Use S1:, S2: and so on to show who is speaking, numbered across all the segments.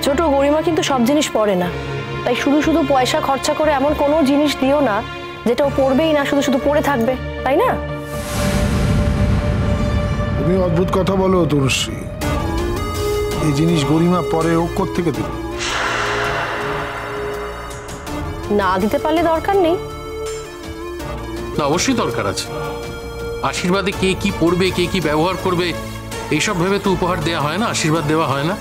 S1: ছোট গরিমা কিন্তু সব জিনিস পড়ে না, তাই শুধু শুধু পয়সা খরচা করে এমন কোনো জিনিস দিও না যেটা ও পড়বেই না, শুধু শুধু পড়ে থাকবে, তাই না?
S2: তুমি অদ্ভুত কথা বলো তনুশ্রী। এই জিনিস গরিমা পরে ও কোত্থেকে দেবে?
S1: না দিতে পারলে দরকার নেই।
S3: না, অবশ্যই দরকার আছে। আশীর্বাদে কে কি পড়বে, কে কি ব্যবহার করবে, এইসব ভেবে তো উপহার দেওয়া হয় না, আশীর্বাদ দেওয়া হয় না।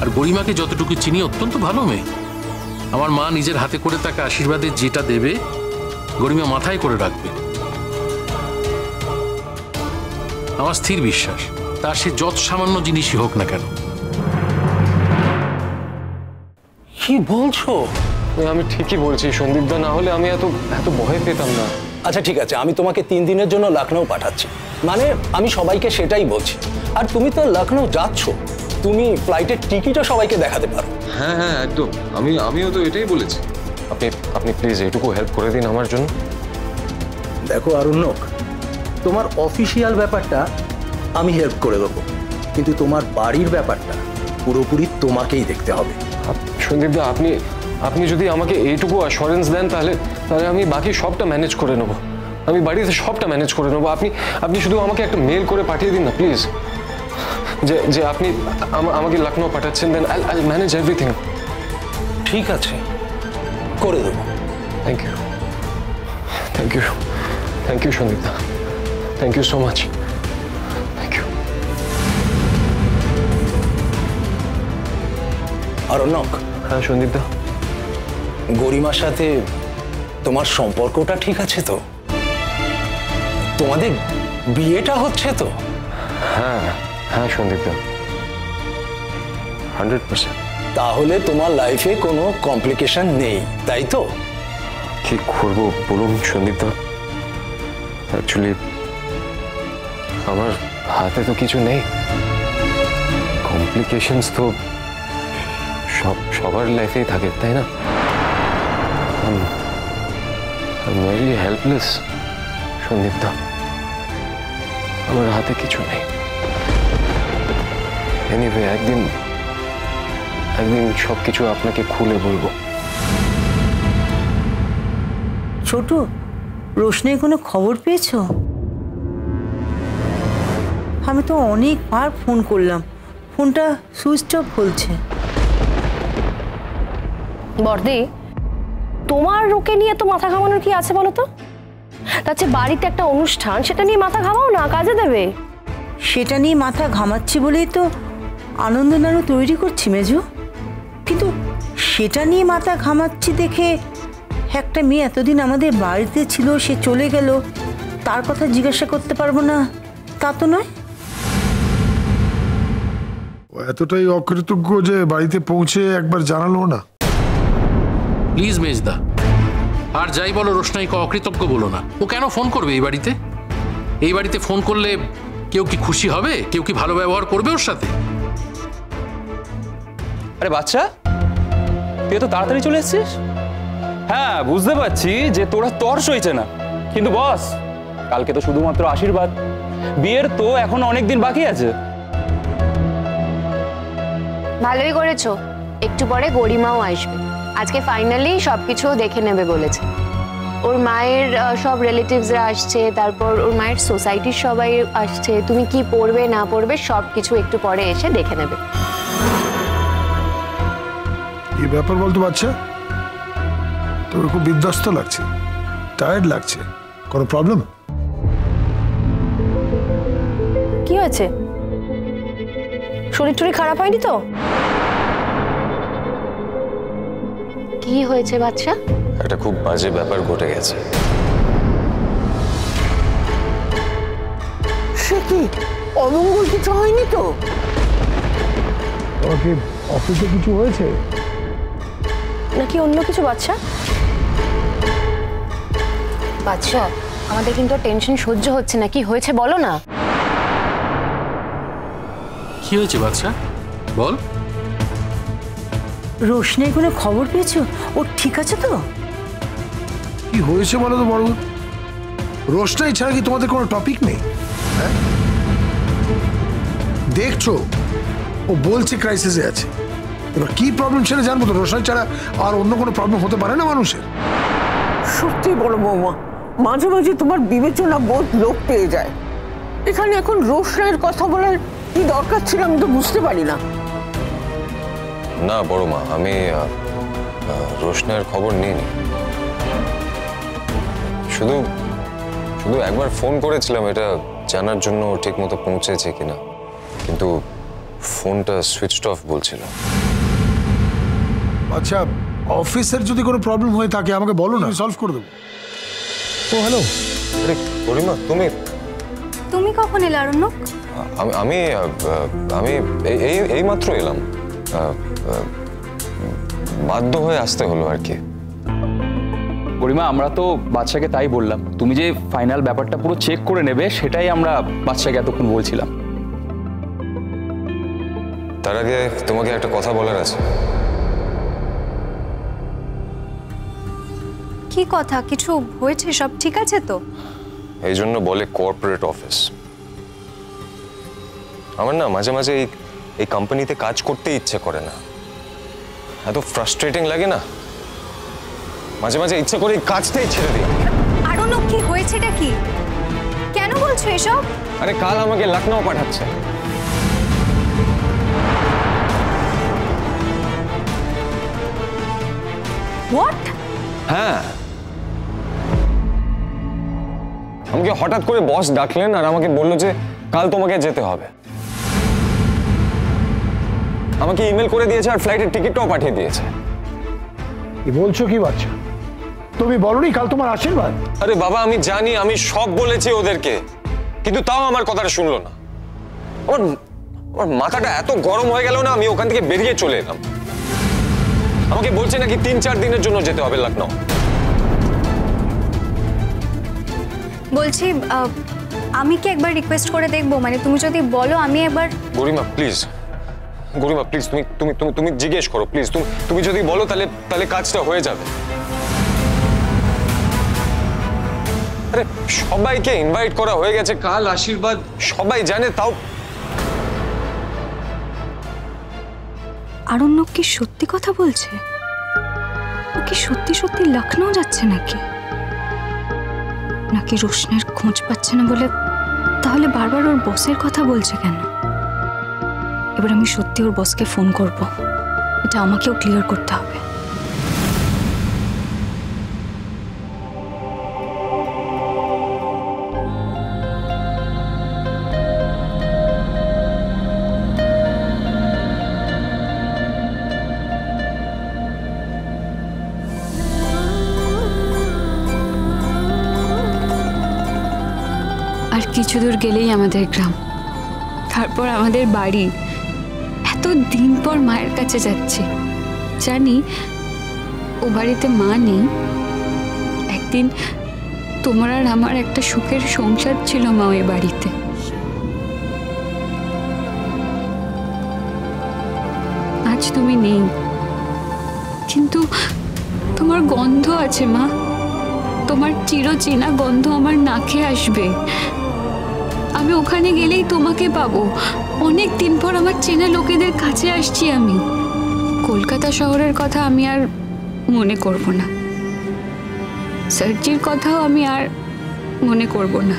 S3: আর গরিমাকে যতটুকু চিনি অত্যন্ত ভালো মেয়ে। আমার মা নিজের হাতে করে তাকে আশীর্বাদে যেটা দেবে গরিমা মাথায় করে রাখবে। আমার স্থির বিশ্বাস, তার সে যত সামান্য জিনিসই হোক না কেন।
S4: কি বলছো?
S5: আমি ঠিকই বলছি সন্দীপদা, না হলে আমি এত এত ভয় পেতাম না।
S4: আচ্ছা ঠিক আছে, আমি তোমাকে 3 দিনের জন্য লখনৌ পাঠাচ্ছি। মানে আমি সবাইকে সেটাই বলছি। আর তুমি তো লখনৌ যাচ্ছ, তুমি ফ্লাইটের টিকিটও সবাইকে দেখাতে পারো।
S5: হ্যাঁ হ্যাঁ একদম, আমিও তো এটাই বলেছি। আপনি প্লিজ এটুকু হেল্প করে দিন আমার জন্য।
S4: দেখো আরণ্যক, তোমার অফিসিয়াল ব্যাপারটা আমি হেল্প করে দেবো, কিন্তু তোমার বাড়ির ব্যাপারটা পুরোপুরি তোমাকেই দেখতে হবে।
S5: সন্দীপদা, আপনি যদি আমাকে এইটুকু অ্যাসুরেন্স দেন তাহলে আমি বাকি সবটা ম্যানেজ করে নেবো। আমি বাড়িতে সবটা ম্যানেজ করে নেবো। আপনি শুধু আমাকে একটা মেল করে পাঠিয়ে দিন না প্লিজ, যে আপনি আমাকে লখনৌ পাঠাচ্ছেন, দেন আই ম্যানেজ এভরিথিং।
S4: ঠিক আছে, করে দেবো।
S5: থ্যাংক ইউ সন্দীপদা, thank you so much. Thank you.
S4: Aranyak.
S5: হ্যাঁ সন্দীপদা।
S4: গরিমার সাথে তোমার সম্পর্কটা ঠিক আছে তো? তোমাদের বিয়েটা হচ্ছে তো?
S5: হ্যাঁ হ্যাঁ সন্দীপদা, 100%।
S4: তাহলে তোমার লাইফে কোনো কমপ্লিকেশন নেই, তাই তো?
S5: কি করবো বলুন সন্দীপদা, অ্যাকচুয়ালি আমার হাতে তো কিছু নেই। কমপ্লিকেশনস তো সবার লাইফেই থাকে, তাই না? I'm very helpless সন্দীপদা, আমার হাতে কিছু নেই। এনিওয়ে একদিন সবকিছু আপনাকে খুলে বলবো।
S6: ছোট, রোশনের কোনো খবর পেয়েছো? আমি তো অনেকবার ফোন করলাম, ফোনটা সুইচ অফ বলছে।
S1: বর্দি, তোমার ওকে নিয়ে তো মাথা ঘামানোর কি আছে বলো তো? তার চেয়ে বাড়িতে একটা অনুষ্ঠান, সেটা নিয়ে মাথা ঘামাও না, কাজে দেবে।
S6: সেটা নিয়ে মাথা ঘামাচ্ছি বলেই তো আনন্দ নাড়ু তৈরি করছি মেজো। কিন্তু সেটা নিয়ে মাথা ঘামাচ্ছি দেখে একটা মেয়ে এতদিন আমাদের বাড়িতে ছিল, সে চলে গেল, তার কথা জিজ্ঞাসা করতে পারবো না তা তো নয়।
S2: এতটাই অকৃতজ্ঞ যে বাড়িতে পৌঁছে একবার জানালো না।
S3: প্লিজ মেজদা, আর যাই বলো রোশনাইকে অকৃতজ্ঞ বলো না। ও কেন ফোন করবে এই বাড়িতে? এই বাড়িতে ফোন করলে কেউ কি খুশি হবে? কেউ কি ভালো ব্যবহার করবে ওর সাথে?
S7: আরে বাচ্চা, তুই তো তাড়াতাড়ি চলে এসেছিস। হ্যাঁ বুঝতে পারছি যে তোরা তর্স হয়েছে না, কিন্তু বস, কালকে তো শুধুমাত্র আশীর্বাদ, বিয়ের তো এখন অনেক দিন বাকি আছে।
S8: ভালোই করেছো, একটু পরে গরিমাও আসবে। আজকে ফাইনালি সবকিছু দেখে নেবে বলেছে। ওর মায়ের সব রিলেটিভসরা আসছে, তারপর ওর মায়ের সোসাইটির সবাই আসছে। তুমি কি পড়বে না পড়বে সবকিছু একটু পরে এসে দেখে নেবে।
S2: এই ব্যাপার বলতে বাচ্চা, তোর খুব বিধ্বস্ত লাগছে, টায়ার্ড লাগছে, কোনো প্রবলেম?
S1: কি হয়েছে? শরীর টরীর খারাপ হয়নি তো?
S8: কি হয়েছে বাচ্চা?
S5: একটা খুব বাজে ব্যাপার ঘটে গেছে।
S6: সে কি অমঙ্গল কিছু হয়নি তো?
S2: তোমাকে অফিসে কিছু হয়েছে
S1: নাকি অন্য কিছু? বাচ্চা
S8: বাচ্চা, আমাদের কিন্তু টেনশন সহ্য হচ্ছে না। কি হয়েছে বলো না।
S3: কি হয়েছে বাচ্চা, বল।
S6: রোশনের কোনো খবর পেয়েছো? ও ঠিক আছে তো?
S2: কি হয়েছে বলো তো বড়? রোশনাই ছাড়া কি তোমাদের কোনো টপিক নেই? হ্যাঁ, দেখছো ও বলছে ক্রাইসিসে আছে, এবার কি প্রবলেম সেটা জানবো তো। রোশনাই ছাড়া আর অন্য কোনো প্রবলেম হতে পারে না মানুষের।
S9: সত্যি বড় বৌমা, মাঝে মাঝে তোমার বিবেচনা বোধ লোপ পেয়ে যায়। এখানে এখন রোশনাইয়ের কথা বলার কি দরকার ছিল আমি তো বুঝতে পারি না।
S5: না বড় মা, আমি রোশনাইয়ের খবর নিইনি। শুধু শুধু একবার ফোন করেছিলাম এটা জানার জন্য ঠিক মতো পৌঁছেছে কিনা, কিন্তু ফোনটা সুইচড অফ বলছিল।
S2: আচ্ছা, অফিসের যদি কোনো প্রবলেম হয়ে থাকে আমাকে বলো না, সলভ করে দেবো। ও হ্যালো,
S5: আরে গরিমা,
S10: তুমি কখন এলে অরণ্যক?
S5: আমি আমি এই মাত্র এলাম, বাধ্য হয়ে আসতে হলো আর কি।
S7: গরিমা, আমরা তো বাদশাকে তাই বললাম, তুমি যে ফাইনাল ব্যাপারটা পুরো চেক করে নেবে সেটাই আমরা বাদশাকে এতক্ষণ বলছিলাম।
S5: তার আগে তোমাকে একটা কথা বলার আছে।
S10: কি কথা? কিছু হয়েছে? সব ঠিক আছে তো?
S5: এই জন্য বলে কর্পোরেট অফিস। আমার না মাঝে মাঝে এই কোম্পানিতে কাজ করতে ইচ্ছে করে না, এত ফ্রাস্ট্রেটিং লাগে না, মাঝে মাঝে ইচ্ছে করে এই কাজটাই ছেড়ে দিই।
S10: অরণ্যক, কি হয়েছেটা কি? কেন বলছো এসব?
S5: আরে কাল আমাকে লখনউ পাঠাচ্ছে।
S10: হোয়াট?
S5: হ্যাঁ, আমাকে হঠাৎ করে বস ডাকলেন আর আমাকে বললো যে কাল তোমাকে যেতে হবে। আমাকে ইমেল করে দিয়েছে আর ফ্লাইটের টিকিটটাও পাঠিয়ে দিয়েছে।
S2: কি বলছো কি বাচ্চা? তুমি বলনি কাল তোমার আশীর্বাদ?
S5: আরে বাবা, আমি জানি, আমি সব বলেছি ওদেরকে, কিন্তু তাও আমার কথাটা শুনলো না। আমার মাথাটা এত গরম হয়ে গেল না, আমি ওখান থেকে বেরিয়ে চলে এলাম। আমাকে বলছে নাকি 3-4 দিনের জন্য যেতে হবে লখনউ।
S10: বলছি আমি কি একবার রিকোয়েস্ট করে দেখবো? মানে তুমি যদি বলো আমি একবার।
S5: গরিমা প্লিজ, গরিমা প্লিজ, তুমি তুমি তুমি তুমি জিজ্ঞেস করো প্লিজ। তুমি যদি বলো তাহলে কাজটা হয়ে যাবে। আরে সবাইকে ইনভাইট করা হয়ে গেছে, কাল আশীর্বাদ, সবাই জানে, তাও।
S10: অরণ্যক কি সত্যি কথা বলছে? ও কি সত্যি সত্যি লখনউ যাচ্ছে নাকি? নাকি রোশনের খোঁজ পাচ্ছে না বলে তাহলে বারবার ওর বসের কথা বলছে কেন? এবার আমি সত্যি ওর বসকে ফোন করব, এটা আমাকেও ক্লিয়ার করতে হবে। আর কিছু দূর গেলেই আমাদের গ্রাম, তারপর আমাদের বাড়ি। এত দিন পর মায়ের কাছে যাচ্ছি। জানি ও বাড়িতে মা নেই। একদিন তোমার আর আমার একটা সুখের সংসার ছিল মা ওই বাড়িতে। আজ তুমি নেই, কিন্তু তোমার গন্ধ আছে মা। তোমার চিরচেনা গন্ধ আমার নাকে আসবে। আমি ওখানে গেলেই তোমাকে পাবো। অনেক দিন পর আমার চেনা লোকেদের কাছে আসছি আমি। কলকাতা শহরের কথা আমি আর মনে করব না, সার্জির কথাও আমি আর মনে করব না।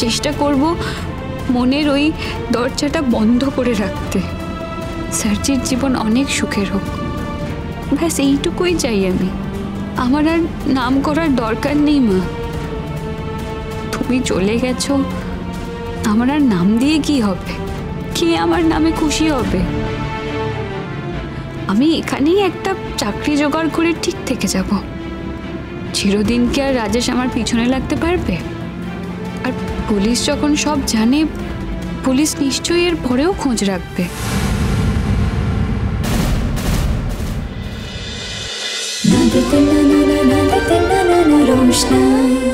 S10: চেষ্টা করব মনের ওই দরজাটা বন্ধ করে রাখতে। সার্জির জীবন অনেক সুখের হোক, ব্যাস এইটুকুই চাই আমি। আমার আর নাম করার দরকার নেই মা। তুমি চলে গেছো, আমার আর নাম দিয়ে কি হবে? কে আমার নামে খুশি হবে? আমি এখানেই একটা চাকরি জোগাড় করে ঠিক থেকে যাব। চিরদিন কি আর রাজেশ আমার পিছনে লাগতে পারবে? আর পুলিশ যখন সব জানে, পুলিশ নিশ্চয়ই এর পরেও খোঁজ রাখবে।
S11: रोशनाई।